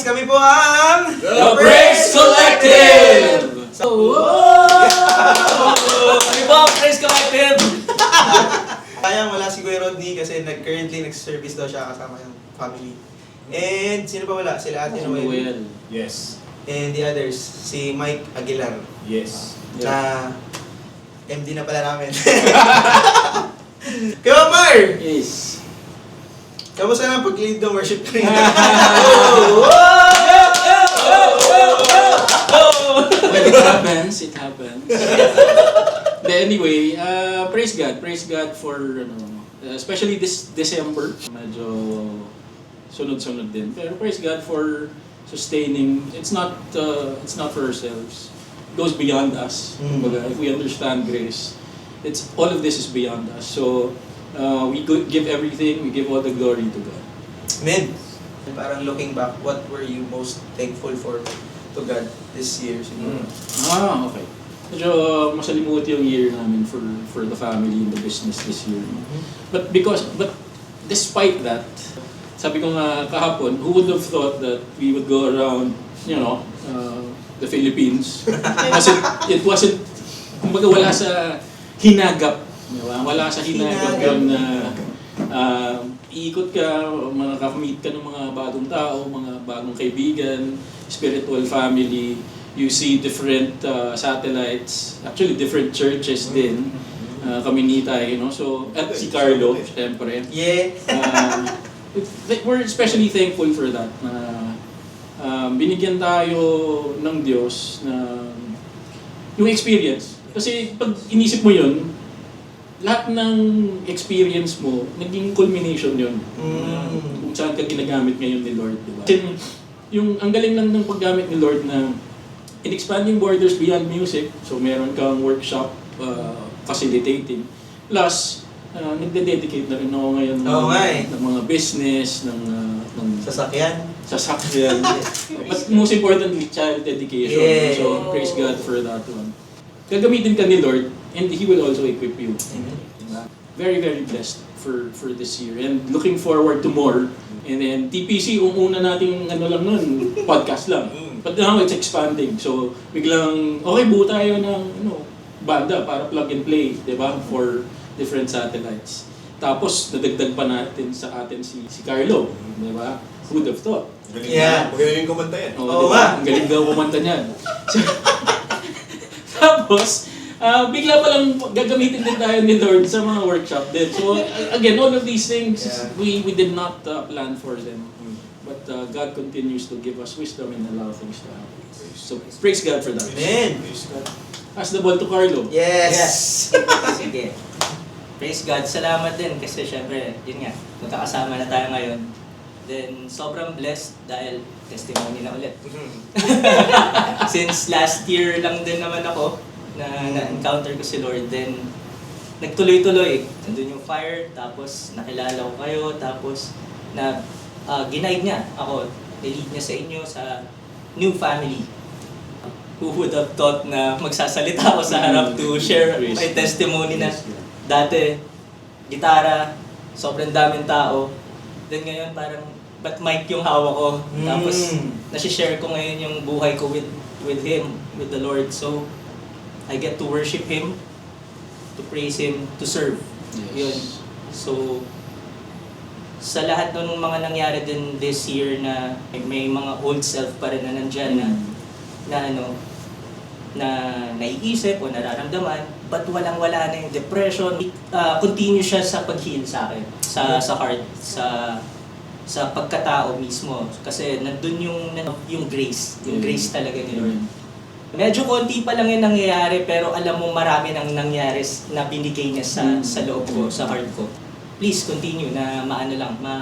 guys, kami po ang The Praise Collective! So, Kami po ang Praise Collective! sayang wala si Kuya Rodney kasi currently nag-service daw siya kasama yung family. And sino pa wala? Sila Ate Noel. Yes. And the others, si Mike Aguilar. Yes. Na MD na pala namin. Kuya Mar! Yes. Kamusta na pag-lead ng worship training? Well, it happens. But anyway, praise God for, especially this December. Medyo sunod-sunod din. Pero praise God for sustaining. It's not for ourselves. It goes beyond us. Kumbaga, if we understand grace, all of this is beyond us. So, we give everything, we give all the glory to God. Amen. Parang looking back, what were you most thankful for to God this year? Siguro? Okay. Medyo masalimuot yung year namin for the family and the business this year. But despite that, sabi ko nga kahapon, who would have thought that we would go around, the Philippines? Kasi it wasn't, kumbaga wala sa hinagap. Diba? Wala sa hinagap yun na iikot ka, makakamit ka ng mga bagong tao, mga bagong kaibigan, spiritual family. You see different satellites, actually different churches din. Kami ni tayo, So, at si Carlo, syempre. Yeah. We're especially thankful for that. Binigyan tayo ng Diyos na yung experience. Kasi pag inisip mo yun, lahat ng experience mo, naging culmination yun. Kung saan ka ginagamit ngayon ni Lord, di ba? Kasi ang galing lang ng paggamit ni Lord na in expanding borders beyond music, so meron kang workshop facilitating. Plus, nagde-dedicate na rin ako ngayon ng mga business, ng Sasakyan. But most importantly, child dedication. Yeah. So, praise God for that one. Gagamitin ka ni Lord, and He will also equip you. Diba? Very, very blessed for this year. And looking forward to more. And then, TPC, una nating lang nun, podcast lang. But now, it's expanding. So, biglang, okay, buo tayo ng banda para plug and play, diba? For different satellites. Tapos, nadagdag pa natin sa atin si Carlo, diba? Who would have thought? Magaling kumanta yan. Oo diba? Ang galing daw kumanta niyan. Tapos, bigla pa lang gagamitin din tayo ni Lord sa mga workshop din. So, again, all of these things, we did not plan for them. But God continues to give us wisdom and allow things to happen. So, praise God for that. Amen. Pass the ball to Carlo. Yes. Sige. Praise God. Salamat din kasi syempre, yun nga, magkakasama na tayo ngayon. Then, sobrang blessed dahil testimony na ulit. Since last year lang din naman ako na-encounter ko si Lord. Then, nagtuloy-tuloy. Nandun yung fire, tapos nakilala ko kayo, tapos ginaid niya ako. I-lead niya sa inyo sa new family. Who would have thought na magsasalita ako sa harap to share my testimony na dati, gitara, sobrang daming tao. Then ngayon parang, but mic yung hawak ko. Tapos, nasi-share ko ngayon yung buhay ko with Him, with the Lord. So, I get to worship Him, to praise Him, to serve. Yes. Yun. So, sa lahat ng mga nangyari din this year na may mga old self pa rin na nandyan na naiisip o nararamdaman, but walang-wala na yung depression. Continue siya sa pag-heal sa akin, sa heart, sa pagkatao mismo. Kasi nandun yung grace, grace talaga ni Lord. Medyo konti pa lang yung nangyayari, pero alam mo marami nang nangyari na binigay niya sa loob ko, sa heart ko. Please continue na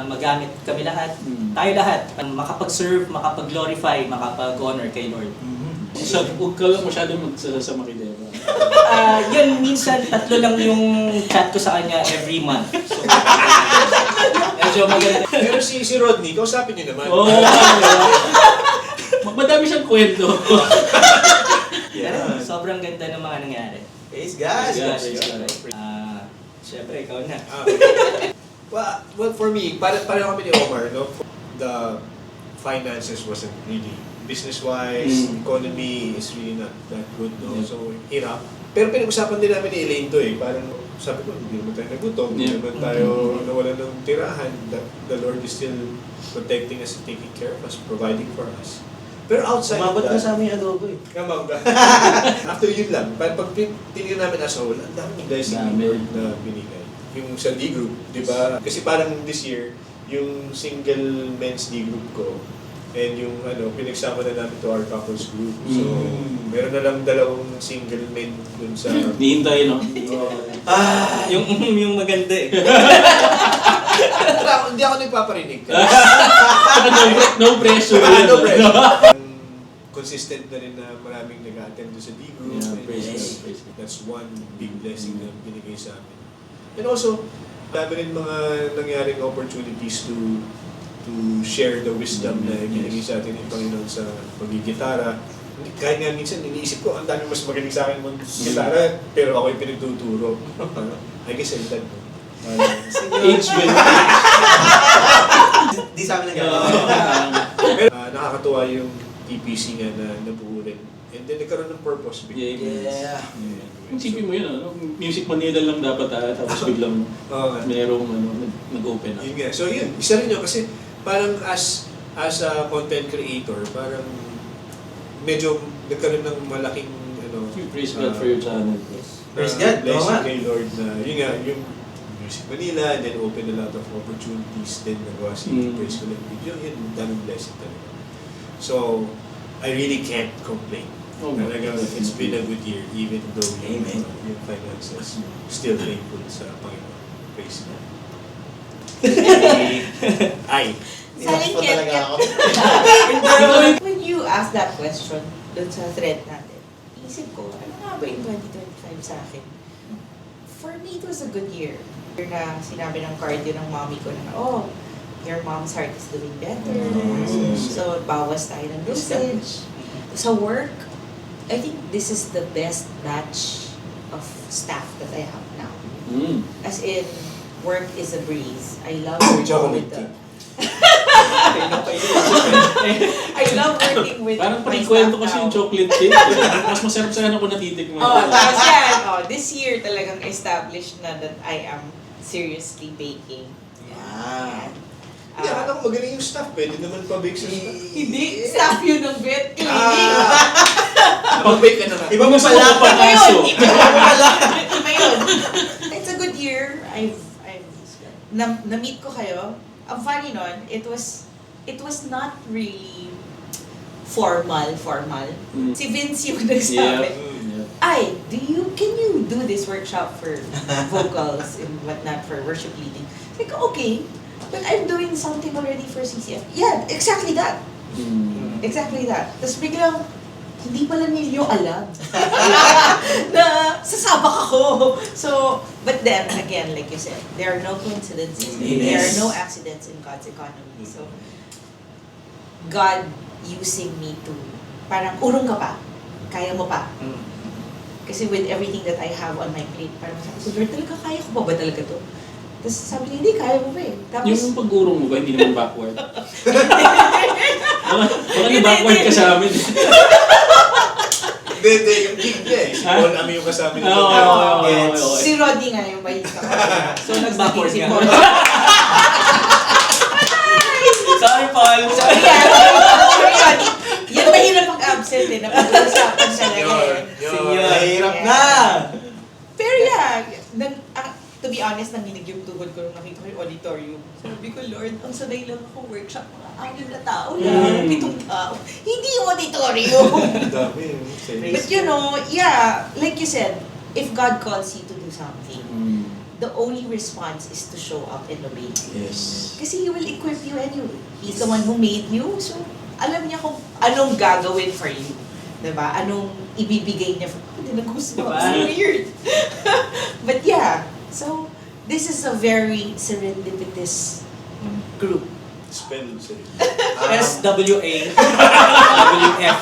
magamit kami lahat, tayo lahat, makapag-serve, makapag-glorify, makapag-honor kay Lord. So, huwag ka lang masyadong magsasama kay Deva. Yun, minsan, 3 lang yung chat ko sa kanya every month. So, medyo maganda. Pero si Rodney, kausapin niyo naman. Oo, madami siyang kwento. Sobrang ganda ng mga nangyari. Praise God. Siyempre, ikaw na. Well, for me, para kami ni Omar, no? finances wasn't really business-wise, economy is really not that good, no? Yeah. So, hirap. Pero pinag-usapan din namin ni Elaine to eh. Parang sabi ko, hindi naman tayo nagutom, hindi Yeah. naman tayo nawalan ng tirahan. The Lord is still protecting us and taking care of us, providing for us. Pero outside Umabot of na that, sa amin yung adobo eh. Kamang ba? After yun lang, pag tinignan namin as a whole, ang daming blessing Dami. ni Lord na binigay. Yung sa D-group, di ba? Kasi parang this year, yung single men's D-group ko, and yung pinagsama na namin to our couples group. So, meron na lang 2 single men dun sa... Nihintay, no? Yung maganda eh. Hindi ako nagpaparinig. No pressure. No pressure. Consistent na rin na maraming nag-attend doon sa D-group. Yeah, And praise God, praise God. That's one big blessing na binigay sa amin. And also, dami rin mga nangyaring opportunities to share the wisdom na binigay sa atin ng Panginoon sa pagigitara. Kahit nga minsan, iniisip ko, ang dami mas magaling sa akin mag-gitara, pero ako yung pinagtuturo. I guess I'm done. Age will Di sa amin nagagawa. Pero nakakatuwa yung TPC nga na nabuo rin. And then nagkaroon ng purpose. Yeah. Isipin mo yun, Music Manila lang dapat tapos biglang Oo nga. merong nag-open up. Yun nga. So yun, isa rin yun kasi parang as a content creator, parang medyo nagkaroon ng malaking Praise God for your channel. Praise God, oo blessing nga. kay Lord na yun nga, yung Music Manila, and then open a lot of opportunities, then nagawa si Praise God ng video, yun, daming blessing talaga. So, I really can't complain. Oh, Talaga, it's been a good year, even though Amen. yung finances, still thankful sa Panginoon. Praise God. Ay. Silent Pa talaga Cat. ako. When you ask that question dun sa thread natin, isip ko, ano nga ba yung 2025 sa akin? For me, it was a good year. Na sinabi ng cardio ng mommy ko na, your mom's heart is doing better. So, bawas tayo ng dosage. Sa work, I think this is the best batch of staff that I have now. As in, work is a breeze. I love working with the... I love working with Parang my panikwento staff kasi now. yung chocolate cake. Mas masarap sana kung natitikman. Tapos yan, this year talagang established na that I am seriously baking. Wow. Hindi, akala ko magaling yung staff. Pwede naman pa-bake sa staff. Hindi, staff yun ng vet clinic. Pag-bake ka na nga. Iba mo pala. Iba yun, Iba mo pala. iba yun. It's a good year. Na-meet ko kayo. Ang funny nun, it was not really formal. Si Vince yung nagsabi. Ay, can you do this workshop for vocals and whatnot for worship leading? Like, okay, but I'm doing something already for CCF. Yeah, exactly that. Exactly that. Tapos biglang, hindi pala ninyo alam na sasabak ako. So, but then, again, like you said, there are no coincidences. There are no accidents in God's economy. So, God using me to, parang urong ka pa, kaya mo pa. Kasi with everything that I have on my plate, parang sabi ko, Lord, talaga kaya ko ba talaga to? Tapos sabi niya, hindi, kaya mo ba eh. Tapos, Yung pag-urong mo ba, hindi naman backward? Baka ni-backward ka sa amin. Hindi, yung gig niya eh. Si Paul Ami yung kasama niya. Oo. si Rodney nga yung bahista ko. So, nag-backward Si nga. Paul. Sorry, Paul. Sorry, Rodney. Yan mahirap pag-absent eh, napag-uusapan talaga eh. Mahirap na. Pero yeah, to be honest, nanginig yung tuhod ko nung nakita ko yung auditorium. Sabi ko, Lord, ang sanay lang ako workshop, mga 6 na tao lang, 7 tao. Hindi yung auditorium. Dami. But you know, yeah, like you said, if God calls you to do something, the only response is to show up and obey. Yes. Kasi He will equip you anyway. He's the one who made you, so alam niya kung anong gagawin for you. Diba? Anong ibibigay niya for you. Hindi nag-gusto. Diba? It's weird. But yeah, so this is a very serendipitous group. Spell sa'yo. SWA. WF.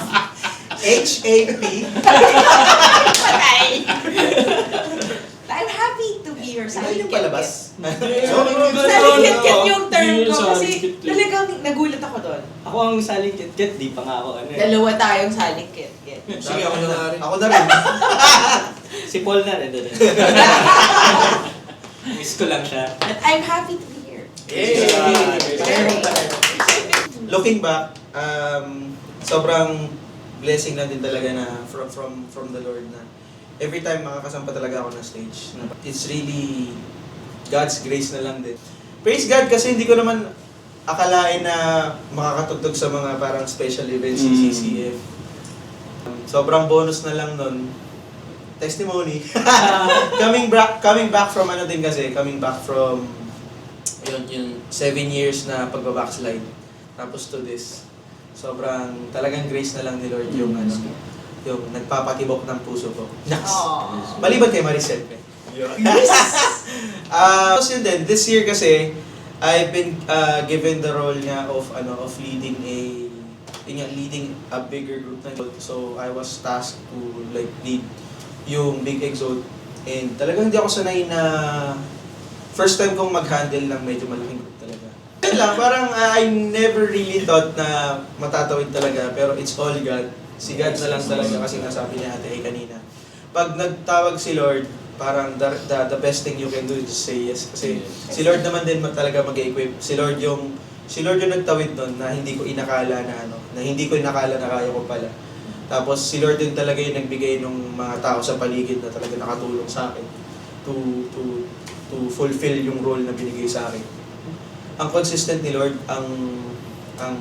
HAP. I'm happy to be sure, Hindi silent yung palabas. Silent kit yung term Yun yung ko silent kasi kit yun. talagang nagulat ako doon. Ako ang saling kit-kit, di pa nga ako ano eh. Dalawa tayong silent kit. Sige, ako na rin. Ako na rin. Si Paul na rin. Miss ko lang siya. But I'm happy to be here. Looking back, sobrang blessing na din talaga na from the Lord na every time makakasampa talaga ako ng stage. It's really God's grace na lang din. Praise God kasi hindi ko naman akalain na makakatugtog sa mga parang special events ng CCF. Sobrang bonus na lang nun. Testimony. coming back from ano din kasi, coming back from yung 7 years na pagbabackslide. Tapos to this. Sobrang talagang grace na lang ni Lord yung ano, yung nagpapatibok ng puso ko. Aww. Maliban kay Maricel. Tapos yun din, this year kasi, I've been given the role niya of leading a bigger group na. So I was tasked to like lead yung Big Exode. And talagang hindi ako sanay na first time kong mag-handle ng medyo malaking group talaga. Yun lang, parang I never really thought na matatawid talaga, pero it's all God. Si God na lang talaga kasi nasabi niya Ate kanina. Pag nagtawag si Lord, parang the best thing you can do is just say yes. Kasi si Lord naman din talaga mag-equip. Si Lord yung nagtawid nun na hindi ko inakala na kaya ko pala. Tapos si Lord din talaga yung nagbigay ng mga tao sa paligid na talaga nakatulong sa akin to fulfill yung role na binigay sa akin. Ang consistent ni Lord, ang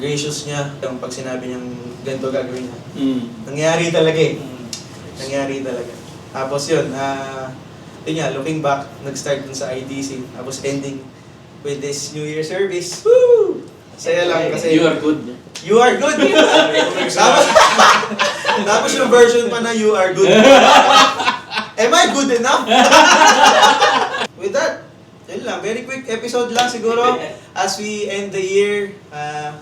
gracious niya, yung pag sinabi niyang ganito gagawin niya. Nangyari talaga eh. Nangyari talaga. Tapos yun nga, looking back, nag-start dun sa IDC, tapos ending with this New Year service. Woo! Saya lang kasi You are good. You are good! Tapos yung version pa na you are good. Am I good enough? With that, yun lang. Very quick episode lang siguro as we end the year.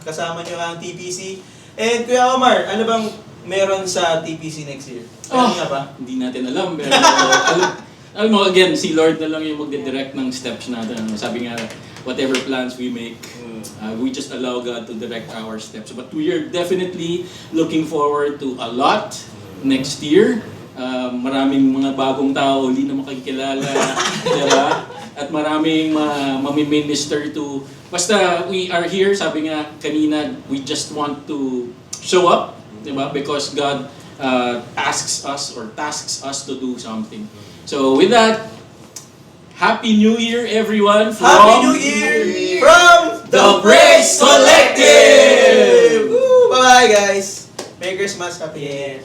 Kasama nyo ang TPC. And Kuya Omar, ano bang meron sa TPC next year? Ano nga ba? Hindi natin alam. Pero, alam mo, again, si Lord na lang yung magdidirect ng steps natin. Sabi nga, whatever plans we make, we just allow God to direct our steps. But we are definitely looking forward to a lot next year. Maraming mga bagong tao uli na makikilala, diba? At maraming mamiminister to. Basta we are here, sabi nga kanina, we just want to show up, diba? Because God tasks us to do something. So with that, Happy New Year, everyone! Happy New Year from the Praise Collective! Woo! Bye-bye, guys! Merry Christmas! Happy New Year!